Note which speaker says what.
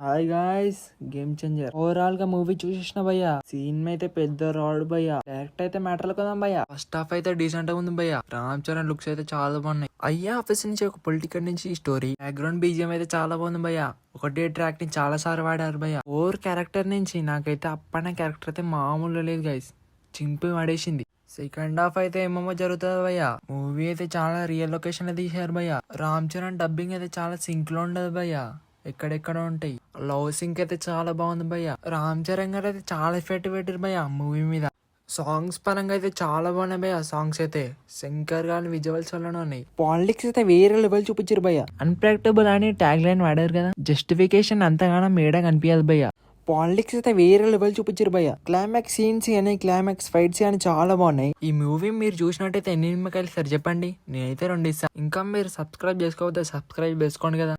Speaker 1: Hi guys, game changer overall గా movie చూసేసిన భయ్యా. Scene అయితే పెద్ద రాడ్ భయ్యా. డైరెక్ట్ అయితే మ్యాటర్ కదా భయ్యా. ఫస్ట్ హాఫ్ అయితే డీసెంట్ గా ఉంది భయ్యా. రామ్ చరణ్ లుక్స్ అయితే చాలా బాగున్నాయి. అయ్యా ఆఫీస్ నుంచి ఒక పొలిటికల్ నుంచి స్టోరీ బ్యాక్గ్రౌండ్ బీజియం అయితే చాలా బాగుంది భయ్యా. ఒకటే ట్రాక్ ని చాలా సార్లు వాడారు భయ్యా. ఓవర్ క్యారెక్టర్ నుంచి నాకైతే అప్పన్న క్యారెక్టర్ అయితే మామూలు లేదు గైస్, చింపి పడేసింది. సెకండ్ హాఫ్ అయితే ఏమేమో జరుగుతుంది భయ్యా. మూవీ అయితే చాలా రియల్ లొకేషన్ లో తీశారు భయ్యా. రామ్ చరణ్ డబ్బింగ్ అయితే చాలా సింక్ లో ఉండదు భయ్యా, ఎక్కడెక్కడ ఉంటాయి. లవ్ సింక్ అయితే చాలా బాగుంది భయ్య. రామ్ చరణ్ గారు అయితే చాలా ఎఫెక్ట్ పెట్టారు భయ్య మూవీ మీద. సాంగ్స్ పరంగా అయితే చాలా బాగున్నాయి భయ్య. సాంగ్స్ అయితే శంకర్ గారి విజువల్స్ వల్లనే ఉన్నాయి. పాలిటిక్స్ అయితే వేరే లెవెల్ చూపించారు భయ్య. అన్ప్రెడిక్టబుల్ అని ట్యాగ్ లైన్ వాడారు కదా, జస్టిఫికేషన్ అంతగానో మేడా కనిపించదు భయ్య. పాలిటిక్స్ అయితే వేరే లెవెల్ చూపించారు భయ్య. క్లైమాక్స్ సీన్స్ అని క్లైమాక్స్ ఫైట్స్ అని చాలా బాగున్నాయి. ఈ మూవీ మీరు చూసినట్టయితే ఎన్ని నిమ్మకాయలు సరి చెప్పండి, నేనైతే 2 ఇస్తాను. ఇంకా మీరు సబ్స్క్రైబ్ చేసుకోవద్దు, సబ్స్క్రైబ్ చేసుకోండి కదా.